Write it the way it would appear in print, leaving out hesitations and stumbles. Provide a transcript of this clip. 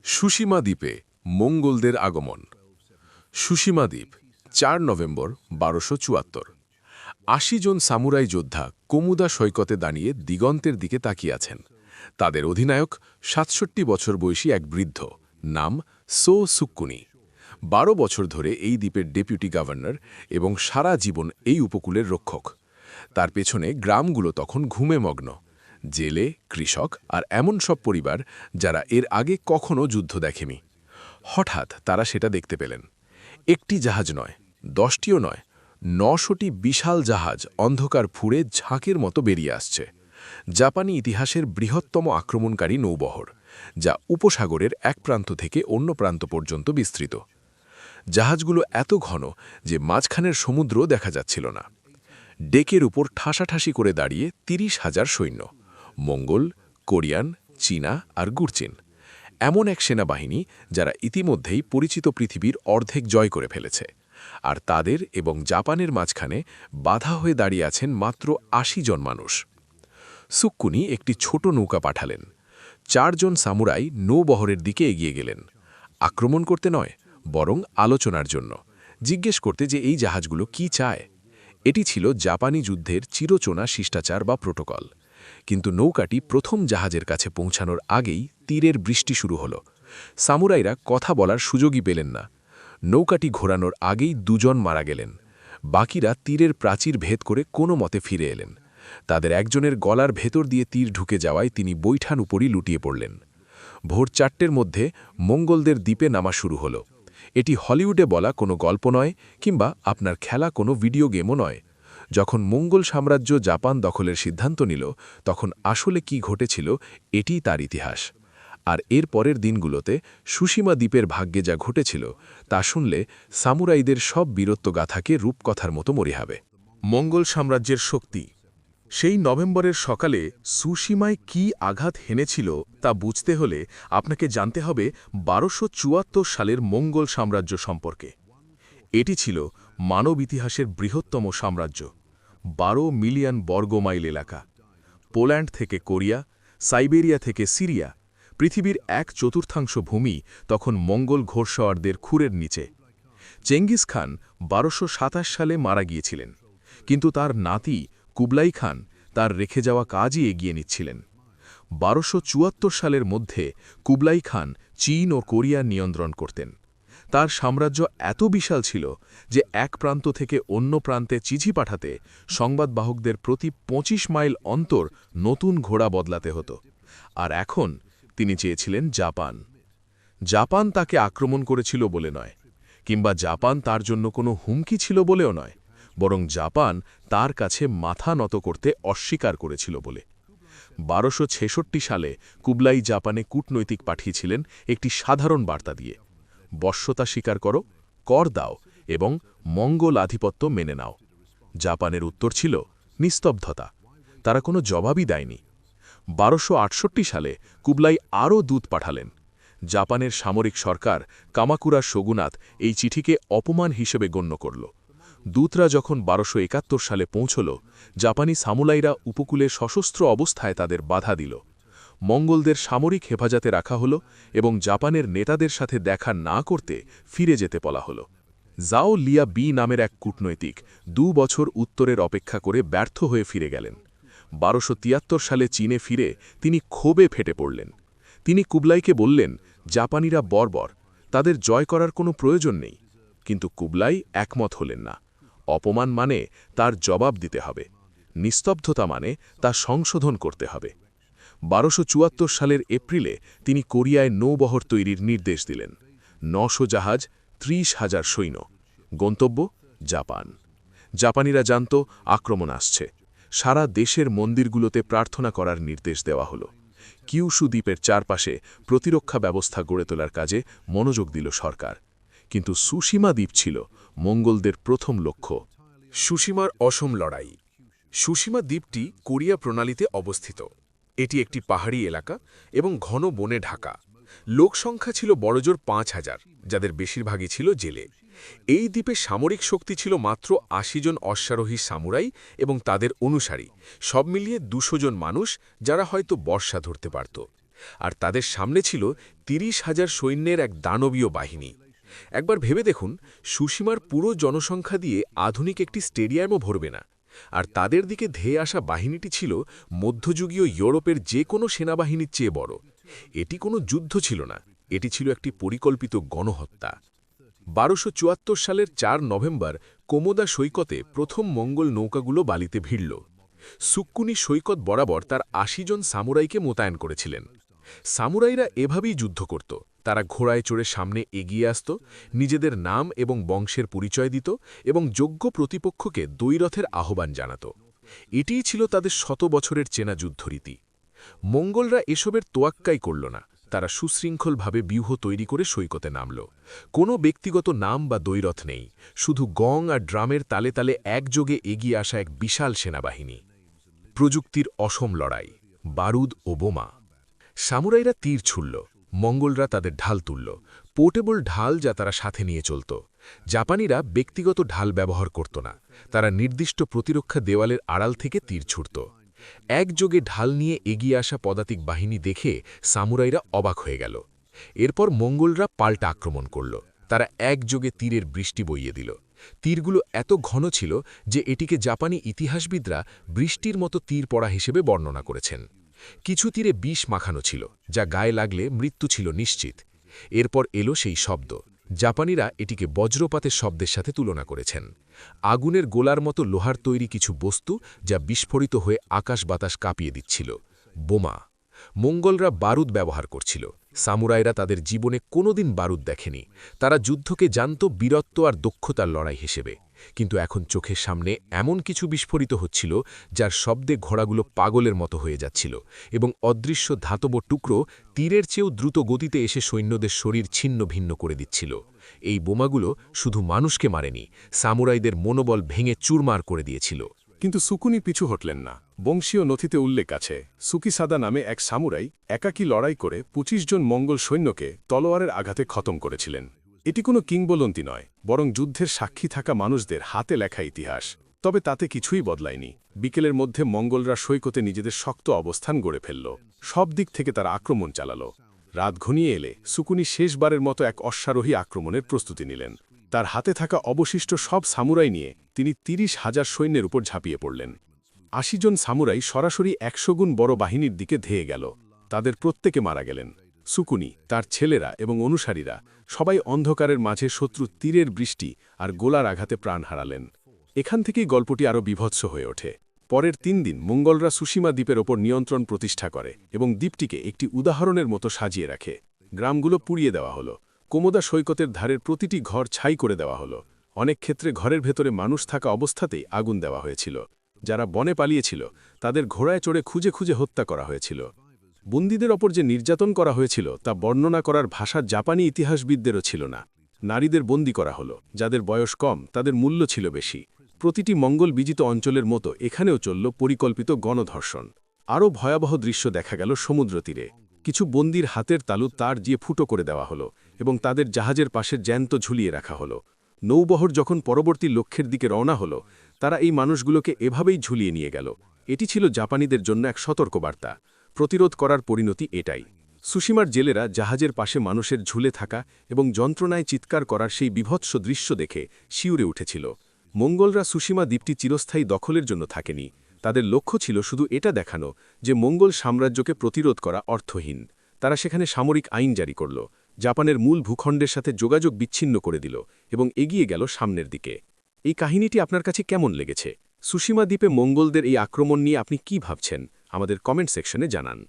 Tsushima দ্বীপে মঙ্গলদের আগমন। Tsushima দ্বীপ ৪ নভেম্বর ১২৭৪। ৮০ জন সামুরাই যোদ্ধা কোমুদা সৈকতে দাঁড়িয়ে দিগন্তের দিকে তাকিয়ে আছেন। তাদের অধিনায়ক ৬৭ বছর বয়সী এক বৃদ্ধ, নাম সো সুক্কুনি। ১২ বছর ধরে এই দ্বীপের ডেপুটি গভর্নর এবং সারা জীবন এই উপকূলের রক্ষক। তার পেছনে গ্রামগুলো তখন ঘুমে মগ্ন, জেলে, কৃষক আর এমন সব পরিবার যারা এর আগে কখনো যুদ্ধ দেখেনি। হঠাৎ তারা সেটা দেখতে পেলেন। একটি জাহাজ নয়, ১০টিও নয়, ৯০০টি বিশাল জাহাজ অন্ধকার ফুঁড়ে ঝাঁকের মতো বেরিয়ে আসছে। জাপানি ইতিহাসের বৃহত্তম আক্রমণকারী নৌবহর, যা উপসাগরের এক প্রান্ত থেকে অন্য প্রান্ত পর্যন্ত বিস্তৃত। জাহাজগুলো এত ঘন যে মাঝখানের সমুদ্রও দেখা যাচ্ছিল না। ডেকের উপর ঠাসাঠাসি করে দাঁড়িয়ে ৩০,০০০ সৈন্য, মঙ্গল, কোরিয়ান, চীনা আর গুরচিন। এমন এক সেনাবাহিনী যারা ইতিমধ্যেই পরিচিত পৃথিবীর অর্ধেক জয় করে ফেলেছে। আর তাদের এবং জাপানের মাঝখানে বাধা হয়ে দাঁড়িয়ে আছেন মাত্র ৮০ জন মানুষ। সুক্কুনি একটি ছোট নৌকা পাঠালেন। ৪ জন সামুরাই নৌবহরের দিকে এগিয়ে গেলেন, আক্রমণ করতে নয়, বরং আলোচনার জন্য, জিজ্ঞেস করতে যে এই জাহাজগুলো কি চায়। এটি ছিল জাপানি যুদ্ধের চিরচেনা শিষ্টাচার বা প্রোটোকল। কিন্তু নৌকাটি প্রথম জাহাজের কাছে পৌঁছানোর আগেই তীরের বৃষ্টি শুরু হলো। সামুরাইরা কথা বলার সুযোগই পেলেন না। নৌকাটি ঘোরানোর আগেই ২ জন মারা গেলেন। বাকিরা তীরের প্রাচীর ভেদ করে কোনো মতে ফিরে এলেন। তাদের একজনের গলার ভেতর দিয়ে তীর ঢুকে যাওয়ায় তিনি বৈঠান উপরই লুটিয়ে পড়লেন। ভোর ৪টের মধ্যে মঙ্গলদের দ্বীপে নামা শুরু হলো। এটি হলিউডে বলা কোনো গল্প নয়, কিংবা আপনার খেলা কোনো ভিডিও গেমও নয়। যখন মঙ্গল সাম্রাজ্য জাপান দখলের সিদ্ধান্ত নিল, তখন আসলে কি ঘটেছিল এটিই তার ইতিহাস। আর এর পরের দিনগুলোতে সুশিমা দ্বীপের ভাগ্যে যা ঘটেছিল তা শুনলে সামুরাইদের সব বীরত্বগাথাকে রূপকথার মতো মনে হবে। মঙ্গল সাম্রাজ্যের শক্তি। সেই নভেম্বরের সকালে সুশিমায় কি আঘাত হেনেছিল তা বুঝতে হলে আপনাকে জানতে হবে ১২৭৪ সালের মঙ্গল সাম্রাজ্য সম্পর্কে। এটি ছিল মানব ইতিহাসের বৃহত্তম সাম্রাজ্য। ১২ মিলিয়ন বর্গমাইল এলাকা। পোল্যান্ড থেকে কোরিয়া, সাইবেরিয়া থেকে সিরিয়া, পৃথিবীর ১/৪ ভূমি তখন মঙ্গল ঘোড়সওয়ারদের খুরের নিচে। চেঙ্গিস খান ১২২৭ সালে মারা গিয়েছিলেন, কিন্তু তার নাতি কুবলাই খান তার রেখে যাওয়া কাজই এগিয়ে নিচ্ছিলেন। ১২৭৪ সালের মধ্যে কুবলাই খান চীন ও কোরিয়া নিয়ন্ত্রণ করতেন। তার সাম্রাজ্য এত বিশাল ছিল যে এক প্রান্ত থেকে অন্য প্রান্তে চিঠি পাঠাতে সংবাদবাহকদের প্রতি ২৫ মাইল অন্তর নতুন ঘোড়া বদলাতে হতো। আর এখন তিনি চেয়েছিলেন জাপান। জাপান তাকে আক্রমণ করেছিল বলে নয়, কিংবা জাপান তার জন্য কোনো হুমকি ছিল বলেও নয়, বরং জাপান তার কাছে মাথা নত করতে অস্বীকার করেছিল বলে। ১২৬৬ সালে কুবলাই জাপানে কূটনৈতিক পাঠিয়েছিলেন একটি সাধারণ বার্তা দিয়ে, বশ্যতা স্বীকার করো, কর দাও এবং মঙ্গল আধিপত্য মেনে নাও। জাপানের উত্তর ছিল নিস্তব্ধতা। তারা কোনো জবাবই দেয়নি। ১২৬৮ সালে কুবলাই আরও দূত পাঠালেন। জাপানের সামরিক সরকার কামাকুরা শোগুনাত এই চিঠিকে অপমান হিসেবে গণ্য করল। দূতরা যখন ১২৭১ সালে পৌঁছল, জাপানি সামুরাইরা উপকূলে সশস্ত্র অবস্থায় তাদের বাধা দিল। মঙ্গলদের সামরিক হেফাজতে রাখা হল এবং জাপানের নেতাদের সাথে দেখা না করতে ফিরে যেতে বলা হল। জাও লিয়া বি নামের এক কূটনৈতিক ২ বছর উত্তরের অপেক্ষা করে ব্যর্থ হয়ে ফিরে গেলেন। ১২৭৩ সালে চীনে ফিরে তিনি ক্ষোভে ফেটে পড়লেন। তিনি কুবলাইকে বললেন, জাপানিরা বর্বর, তাদের জয় করার কোনো প্রয়োজন নেই। কিন্তু কুবলাই একমত হলেন না। অপমান মানে তার জবাব দিতে হবে, নিস্তব্ধতা মানে তা সংশোধন করতে হবে। ১২৭৪ সালের এপ্রিলে তিনি কোরিয়ায় নৌবহর তৈরির নির্দেশ দিলেন। ৯০০ জাহাজ, ৩০,০০০ সৈন্য। গন্তব্য জাপান। জাপানিরা জানত আক্রমণ আসছে। সারা দেশের মন্দিরগুলোতে প্রার্থনা করার নির্দেশ দেওয়া হল। কিউশু দ্বীপের চারপাশে প্রতিরক্ষা ব্যবস্থা গড়ে তোলার কাজে মনোযোগ দিল সরকার। কিন্তু সুশিমা দ্বীপ ছিল মঙ্গলদের প্রথম লক্ষ্য। সুশিমার অসম লড়াই। সুশিমা দ্বীপটি কোরিয়া প্রণালীতে অবস্থিত। এটি একটি পাহাড়ি এলাকা এবং ঘন বনে ঢাকা। লোকসংখ্যা ছিল বড়জোর ৫,০০০, যাদের বেশিরভাগই ছিল জেলে। এই দ্বীপে সামরিক শক্তি ছিল মাত্র ৮০ জন অশ্বারোহী সামুরাই এবং তাদের অনুসারী, সব মিলিয়ে ২০০ জন মানুষ, যারা হয়তো বর্শা ধরতে পারত। আর তাদের সামনে ছিল ৩০,০০০ সৈন্যের এক দানবীয় বাহিনী। একবার ভেবে দেখুন, সুশিমার পুরো জনসংখ্যা দিয়ে আধুনিক একটি স্টেডিয়ামও ভরবে না, আর তাদের দিকে ধেয়ে আসা বাহিনীটি ছিল মধ্যযুগীয় ইউরোপের যে কোনো সেনাবাহিনীর চেয়ে বড়। এটি কোনো যুদ্ধ ছিল না, এটি ছিল একটি পরিকল্পিত গণহত্যা। ১২৭৪ সালের ৪ নভেম্বর কোমোদা সৈকতে প্রথম মঙ্গল নৌকাগুলো বালিতে ভিড়ল। সুক্কুনি সৈকত বরাবর তার ৮০ জন সামুরাইকে মোতায়েন করেছিলেন। সামুরাইরা এভাবেই যুদ্ধ করত। তারা ঘোড়ায় চড়ে সামনে এগিয়ে আসত, নিজেদের নাম এবং বংশের পরিচয় দিত এবং যোগ্য প্রতিপক্ষকে দ্বৈরথের আহ্বান জানাত। এটিই ছিল তাদের শত বছরের চেনা যুদ্ধরীতি। মঙ্গলরা এসবের তোয়াক্কাই করল না। তারা সুশৃঙ্খলভাবে ব্যূহ তৈরি করে সৈকতে নামল। কোনো ব্যক্তিগত নাম বা দ্বৈরথ নেই, শুধু গং আর ড্রামের তালে তালে একযোগে এগিয়ে আসা এক বিশাল সেনাবাহিনী। প্রযুক্তির অসম লড়াই, বারুদ ও বোমা। সামুরাইরা তীর ছুড়ল, মঙ্গলরা তাদের ঢাল তুলল, পোর্টেবল ঢাল যা তারা সাথে নিয়ে চলত। জাপানিরা ব্যক্তিগত ঢাল ব্যবহার করত না, তারা নির্দিষ্ট প্রতিরক্ষা দেওয়ালের আড়াল থেকে তীর ছুড়ত। একযোগে ঢাল নিয়ে এগিয়ে আসা পদাতিক বাহিনী দেখে সামুরাইরা অবাক হয়ে গেল। এরপর মঙ্গলরা পাল্টা আক্রমণ করল। তারা একযোগে তীরের বৃষ্টি বইয়ে দিল। তীরগুলো এত ঘন ছিল যে এটিকে জাপানি ইতিহাসবিদরা বৃষ্টির মতো তীর পড়া হিসেবে বর্ণনা করেছেন। কিছু তীরে বিষ মাখানো ছিল, যা গায়ে লাগলে মৃত্যু ছিল নিশ্চিত। এরপর এলো সেই শব্দ। জাপানিরা এটিকে বজ্রপাতের শব্দের সাথে তুলনা করেছেন। আগুনের গোলার মতো লোহার তৈরি কিছু বস্তু যা বিস্ফোরিত হয়ে আকাশ বাতাস কাঁপিয়ে দিচ্ছিল। বোমা। মঙ্গলরা বারুদ ব্যবহার করছিল। সামুরাইরা তাদের জীবনে কোনোদিন বারুদ দেখেনি। তারা যুদ্ধকে জানত বীরত্ব আর দক্ষতার লড়াই হিসেবে। কিন্তু এখন চোখের সামনে এমন কিছু বিস্ফোরিত হচ্ছিল যার শব্দে ঘোড়াগুলো পাগলের মতো হয়ে যাচ্ছিল, এবং অদৃশ্য ধাতব টুকরো তীরের চেয়েও দ্রুত গতিতে এসে সৈন্যদের শরীর ছিন্ন ভিন্ন করে দিচ্ছিল। এই বোমাগুলো শুধু মানুষকে মারেনি, সামুরাইদের মনোবল ভেঙে চুরমার করে দিয়েছিল। কিন্তু সুকুনি পিছু হটলেন না। বংশীয় নথিতে উল্লেখ আছে, সুকিসাদা নামে এক সামুরাই একাকী লড়াই করে ২৫ জন মঙ্গল সৈন্যকে তলোয়ারের আঘাতে খতম করেছিলেন। এটি কোনো কিংবদন্তি নয়, বরং যুদ্ধের সাক্ষী থাকা মানুষদের হাতে লেখা ইতিহাস। তবে তাতে কিছুই বদলায়নি। বিকেলের মধ্যে মঙ্গলরা সৈকতে নিজেদের শক্ত অবস্থান গড়ে ফেলল। সব দিক থেকে তারা আক্রমণ চালাল। রাত ঘনিয়ে এলে সুকুনি শেষবারের মতো এক অশ্বারোহী আক্রমণের প্রস্তুতি নিলেন। তার হাতে থাকা অবশিষ্ট সব সামুরাই নিয়ে তিনি ৩০,০০০ সৈন্যের উপর ঝাঁপিয়ে পড়লেন। ৮০ জন সামুরাই সরাসরি ১০০ গুণ বড় বাহিনীর দিকে ধেয়ে গেল। তাদের প্রত্যেকে মারা গেলেন। সুকুনি, তার ছেলেরা এবং অনুসারীরা সবাই অন্ধকারের মাঝে শত্রু তীরের বৃষ্টি আর গোলার আঘাতে প্রাণ হারালেন। এখান থেকেই গল্পটি আরও বিভৎস হয়ে ওঠে। পরের ৩ দিন মঙ্গলরা সুশিমা দ্বীপের ওপর নিয়ন্ত্রণ প্রতিষ্ঠা করে এবং দ্বীপটিকে একটি উদাহরণের মতো সাজিয়ে রাখে। গ্রামগুলো পুড়িয়ে দেওয়া হলো। কোমোদা সৈকতের ধারের প্রতিটি ঘর ছাই করে দেওয়া হলো। অনেক ক্ষেত্রে ঘরের ভেতরে মানুষ থাকা অবস্থাতেই আগুন দেওয়া হয়েছিল। যারা বনে পালিয়েছিল তাদের ঘোড়ায় চড়ে খুঁজে খুঁজে হত্যা করা হয়েছিল। বন্দীদের ওপর যে নির্যাতন করা হয়েছিল তা বর্ণনা করার ভাষা জাপানি ইতিহাসবিদদেরও ছিল না। নারীদের বন্দী করা হলো, যাদের বয়স কম, তাদের মূল্য ছিল বেশি। প্রতিটি মঙ্গল বিজিত অঞ্চলের মতো এখানেও চলল পরিকল্পিত গণধর্ষণ। আরও ভয়াবহ দৃশ্য দেখা গেল সমুদ্র তীরে। কিছু বন্দির হাতের তালু তার দিয়ে ফুটো করে দেওয়া হলো এবং তাদের জাহাজের পাশে জ্যান্ত ঝুলিয়ে রাখা হলো। নৌবহর যখন পরবর্তী লক্ষ্যের দিকে রওনা হলো, তারা এই মানুষগুলোকে এভাবেই ঝুলিয়ে নিয়ে গেল। এটি ছিল জাপানিদের জন্য এক সতর্কবার্তা। প্রতিরোধ করার পরিণতি এটাই। সুশিমার জেলেরা জাহাজের পাশে মানুষের ঝুলে থাকা এবং যন্ত্রণায় চিৎকার করার সেই বিভৎস দৃশ্য দেখে শিউরে উঠেছিল। মঙ্গলরা সুশিমা দ্বীপটি চিরস্থায়ী দখলের জন্য থাকেনি। তাদের লক্ষ্য ছিল শুধু এটা দেখানো যে মঙ্গল সাম্রাজ্যকে প্রতিরোধ করা অর্থহীন। তারা সেখানে সামরিক আইন জারি করল, জাপানের মূল ভূখণ্ডের সাথে যোগাযোগ বিচ্ছিন্ন করে দিল এবং এগিয়ে গেল সামনের দিকে। এই কাহিনীটি আপনার কাছে কেমন লেগেছে? সুশিমা দ্বীপে মঙ্গলদের এই আক্রমণ নিয়ে আপনি কি ভাবছেন? আমাদের কমেন্ট সেকশনে জানান।